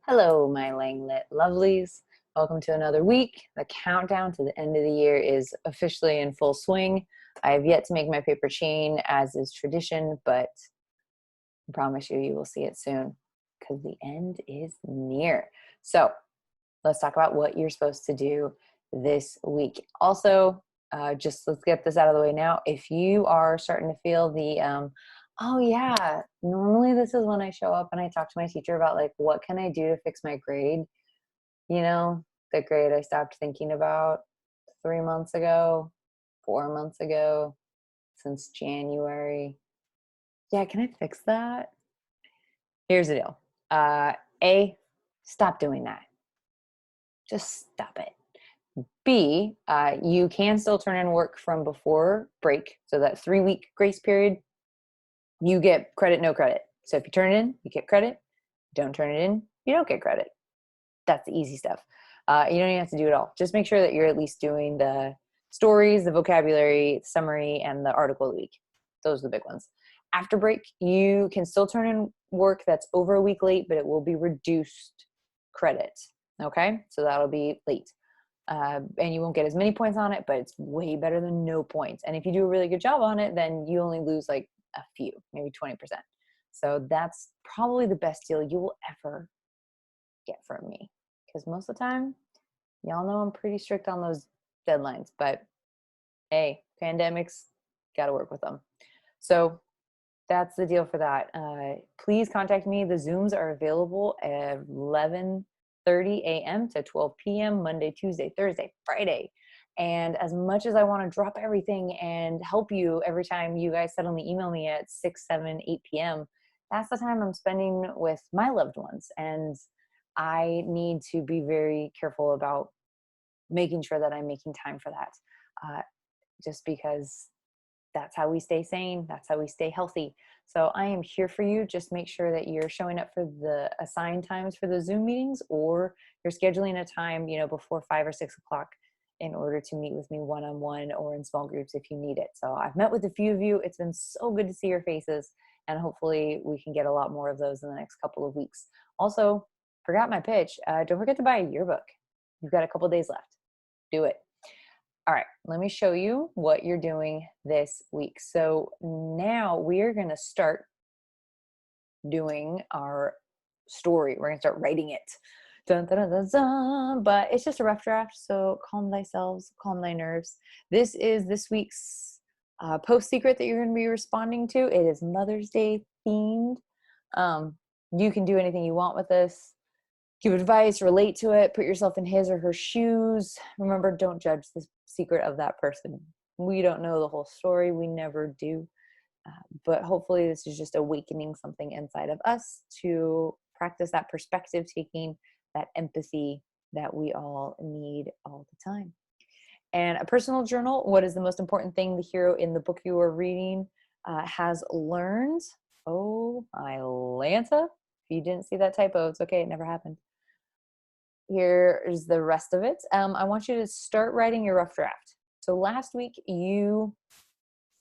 Hello, my Langlet lovelies. Welcome to another week. The countdown to the end of the year is officially in full swing. I have yet to make my paper chain, as is tradition, but I promise you, you will see it soon because the end is near. So let's talk about what you're supposed to do this week. Also, just let's get this out of the way now. If you are starting to feel the, oh yeah, normally this is when I show up and I talk to my teacher about like, what can I do to fix my grade? You know, the grade I stopped thinking about 3 months ago, 4 months ago, since January. Yeah, can I fix that? Here's the deal. A, stop doing that. Just stop it. B, you can still turn in work from before break. So that 3-week grace period, you get credit, no credit. So if you turn it in, you get credit. Don't turn it in, you don't get credit. That's the easy stuff. You don't even have to do it all. Just make sure that you're at least doing the stories, the vocabulary, summary, and the article of the week. Those are the big ones. After break, you can still turn in work that's over a week late, but it will be reduced credit. Okay, so that'll be late. And you won't get as many points on it, but it's way better than no points. And if you do a really good job on it, then you only lose like a few, maybe 20%. So that's probably the best deal you will ever get from me. Because most of the time, y'all know I'm pretty strict on those deadlines, but hey, pandemics, got to work with them. So that's the deal for that. Please contact me. The Zooms are available at 11:30 a.m. to 12 p.m. Monday, Tuesday, Thursday, Friday. And as much as I want to drop everything and help you every time you guys suddenly email me at 6, 7, 8 p.m., that's the time I'm spending with my loved ones. And I need to be very careful about making sure that I'm making time for that. Just because that's how we stay sane. That's how we stay healthy. So I am here for you. Just make sure that you're showing up for the assigned times for the Zoom meetings, or you're scheduling a time, before 5 or 6 o'clock in order to meet with me one-on-one or in small groups if you need it. So I've met with a few of you. It's been so good to see your faces, and hopefully we can get a lot more of those in the next couple of weeks. Also, forgot my pitch. Don't forget to buy a yearbook. You've got a couple days left. Do it. All right, let me show you what you're doing this week. So now we are going to start doing our story. We're going to start writing it. Dun, dun, dun, dun, dun. But it's just a rough draft, so calm thyself, calm thy nerves. This is this week's post secret that you're going to be responding to. It is Mother's Day themed. You can do anything you want with this. Give advice, relate to it, put yourself in his or her shoes. Remember, don't judge the secret of that person. We don't know the whole story. We never do. But hopefully this is just awakening something inside of us to practice that perspective taking, that empathy that we all need all the time. And a personal journal, what is the most important thing the hero in the book you are reading has learned? Oh, my Lanta. If you didn't see that typo, it's okay. It never happened. Here's the rest of it. I want you to start writing your rough draft. So last week you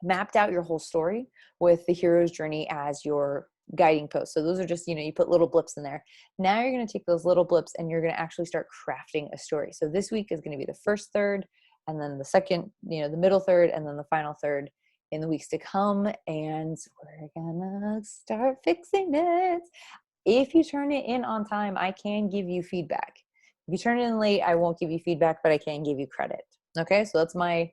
mapped out your whole story with the hero's journey as your guiding post. So those are just, you put little blips in there. Now you're going to take those little blips and you're going to actually start crafting a story. So this week is going to be the first third, and then the second, the middle third, and then the final third in the weeks to come. And we're gonna start fixing it. If you turn it in on time, I can give you feedback. If you turn it in late, I won't give you feedback, but I can give you credit. Okay, so that's my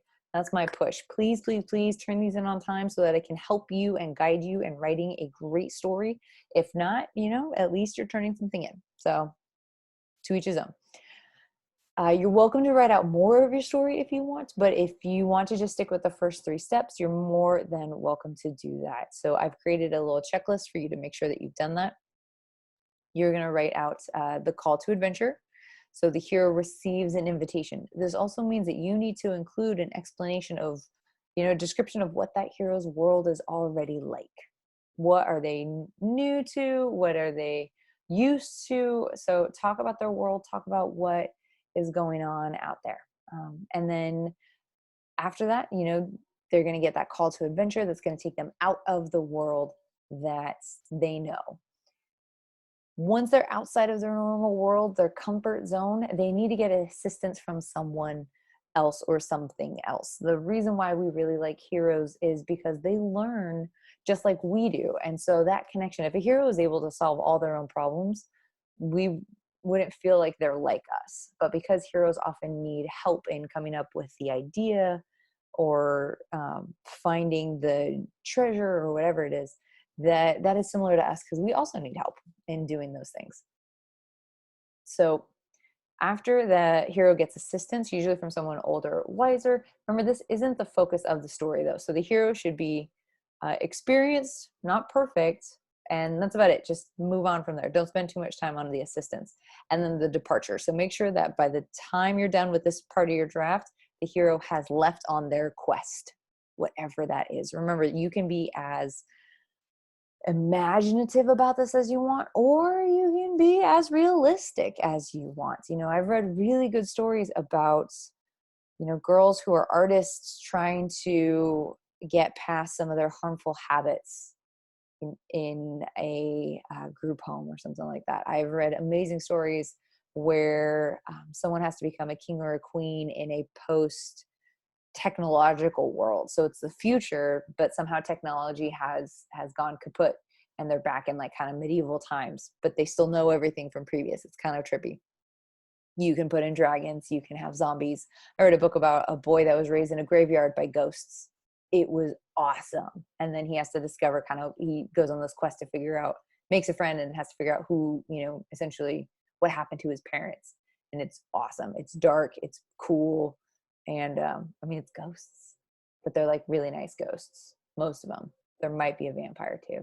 push. Please, please, please turn these in on time so that I can help you and guide you in writing a great story. If not, at least you're turning something in. So to each his own. You're welcome to write out more of your story if you want, but if you want to just stick with the first 3 steps, you're more than welcome to do that. So I've created a little checklist for you to make sure that you've done that. You're going to write out the call to adventure. So the hero receives an invitation. This also means that you need to include an explanation of, description of what that hero's world is already like. What are they new to? What are they used to? So talk about their world, talk about what is going on out there. And then after that, they're going to get that call to adventure that's going to take them out of the world that they know. once they're outside of their normal world, their comfort zone, they need to get assistance from someone else or something else. The reason why we really like heroes is because they learn just like we do. And so that connection, if a hero is able to solve all their own problems, we wouldn't feel like they're like us. But because heroes often need help in coming up with the idea or finding the treasure or whatever it is, that is similar to us because we also need help in doing those things. So after the hero gets assistance, usually from someone older, wiser, remember this isn't the focus of the story though. So the hero should be experienced, not perfect, and that's about it. Just move on from there. Don't spend too much time on the assistance. And then the departure. So make sure that by the time you're done with this part of your draft, the hero has left on their quest, whatever that is. Remember, you can be as imaginative about this as you want, or you can be as realistic as you want. I've read really good stories about, girls who are artists trying to get past some of their harmful habits in a group home or something like that. I've read amazing stories where someone has to become a king or a queen in a post technological world. So it's the future, but somehow technology has gone kaput and they're back in like kind of medieval times, but they still know everything from previous. It's kind of trippy. You can put in dragons, you can have zombies. I read a book about a boy that was raised in a graveyard by ghosts. It was awesome. And then he has to discover he goes on this quest to figure out, makes a friend and has to figure out who, essentially what happened to his parents. And it's awesome. It's dark. It's cool. And it's ghosts, but they're like really nice ghosts. Most of them. There might be a vampire too.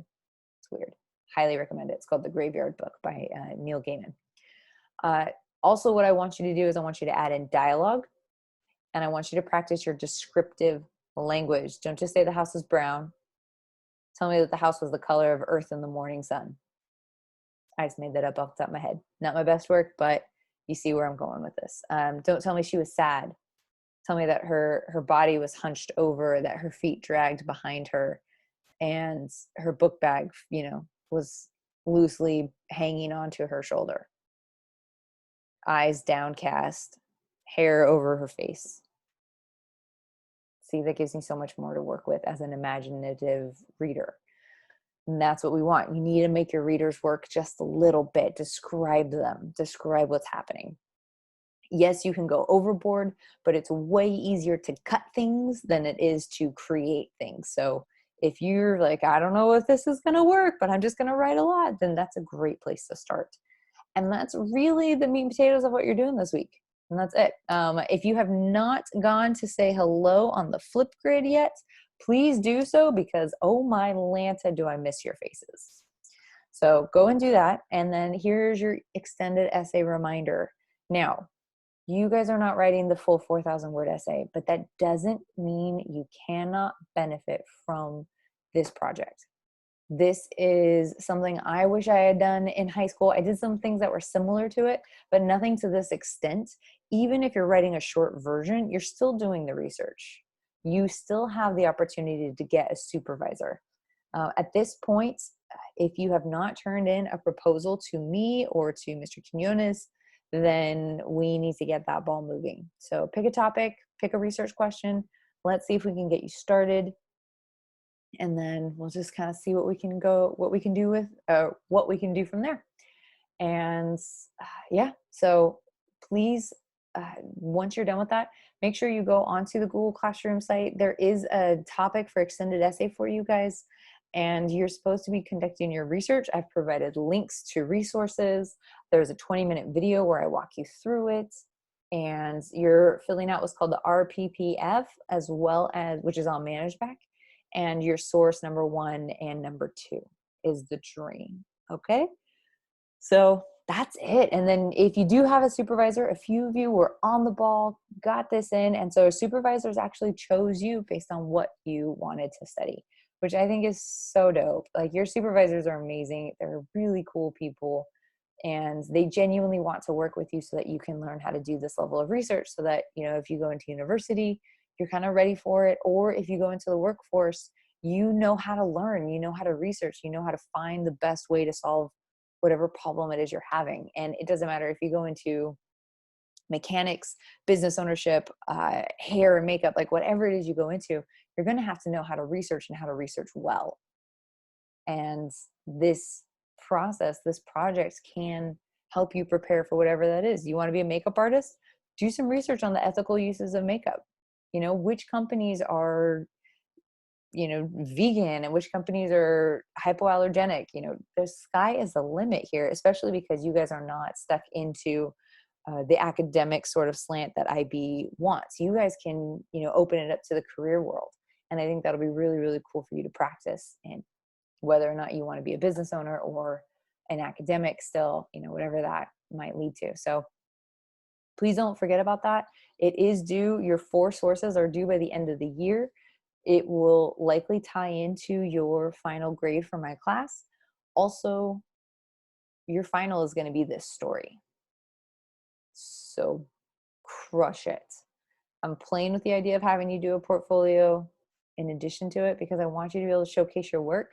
It's weird. Highly recommend it. It's called The Graveyard Book by Neil Gaiman. Also, what I want you to do is I want you to add in dialogue, and I want you to practice your descriptive language. Don't just say the house is brown. Tell me that the house was the color of earth in the morning sun. I just made that up off the top of my head. Not my best work, but you see where I'm going with this. Don't tell me she was sad. Tell me that her body was hunched over, that her feet dragged behind her, and her book bag, was loosely hanging onto her shoulder. Eyes downcast, hair over her face. See, that gives me so much more to work with as an imaginative reader. And that's what we want. You need to make your readers work just a little bit. Describe them. Describe what's happening. Yes, you can go overboard, but it's way easier to cut things than it is to create things. So if you're like, I don't know if this is going to work, but I'm just going to write a lot, then that's a great place to start. And that's really the meat and potatoes of what you're doing this week. And that's it. If you have not gone to say hello on the Flipgrid yet, please do so, because oh my Lanta, do I miss your faces. So go and do that. And then here's your extended essay reminder. Now, you guys are not writing the full 4,000 word essay, but that doesn't mean you cannot benefit from this project. This is something I wish I had done in high school. I did some things that were similar to it, but nothing to this extent. Even if you're writing a short version, you're still doing the research. You still have the opportunity to get a supervisor. At this point, if you have not turned in a proposal to me or to Mr. Quinones, then we need to get that ball moving. So pick a topic, pick a research question. Let's see if we can get you started. And then we'll just kind of see what we can do from there. And so please, once you're done with that, make sure you go onto the Google Classroom site. There is a topic for extended essay for you guys, and you're supposed to be conducting your research. I've provided links to resources. There's a 20-minute video where I walk you through it. And you're filling out what's called the RPPF, as well as, which is on ManageBack. And your source number 1 and number 2 is the dream. Okay. So that's it. And then if you do have a supervisor, a few of you were on the ball, got this in. And so supervisors actually chose you based on what you wanted to study, which I think is so dope. Like, your supervisors are amazing. They're really cool people, and they genuinely want to work with you so that you can learn how to do this level of research, so that, if you go into university, you're kind of ready for it. Or if you go into the workforce, you know how to learn, you know how to research, you know how to find the best way to solve whatever problem it is you're having. And it doesn't matter if you go into mechanics, business ownership, hair and makeup, like whatever it is you go into, you're going to have to know how to research and how to research well. And this process, this project can help you prepare for whatever that is. You want to be a makeup artist? Do some research on the ethical uses of makeup. Which companies are, vegan and which companies are hypoallergenic. The sky is the limit here, especially because you guys are not stuck into the academic sort of slant that IB wants. You guys can, open it up to the career world. And I think that'll be really, really cool for you to practice in, whether or not you want to be a business owner or an academic still, whatever that might lead to. So please don't forget about that. It is due. Your 4 sources are due by the end of the year. It will likely tie into your final grade for my class. Also, your final is going to be this story. So crush it. I'm playing with the idea of having you do a portfolio in addition to it because I want you to be able to showcase your work.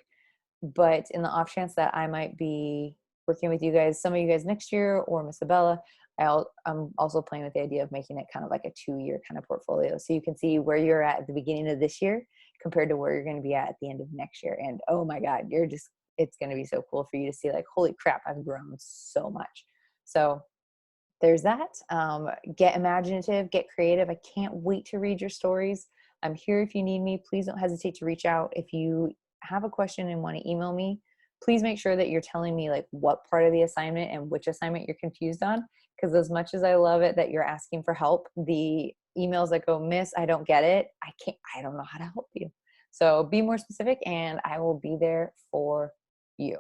But in the off chance that I might be working with you guys, some of you guys next year, or Miss Abella, I'm also playing with the idea of making it kind of like a 2-year kind of portfolio. So you can see where you're at the beginning of this year compared to where you're going to be at the end of next year. And oh my God, it's going to be so cool for you to see, like, holy crap, I've grown so much. So there's that. Get imaginative, get creative. I can't wait to read your stories. I'm here if you need me. Please don't hesitate to reach out. If you have a question and want to email me, please make sure that you're telling me like what part of the assignment and which assignment you're confused on. Because as much as I love it that you're asking for help, the emails that go, "Miss, I don't get it. I don't know how to help you." So be more specific and I will be there for you.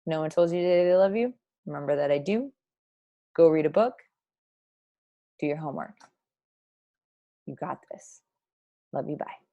No one told you today they love you. Remember that I do. Go read a book. Do your homework. You got this. Love you. Bye.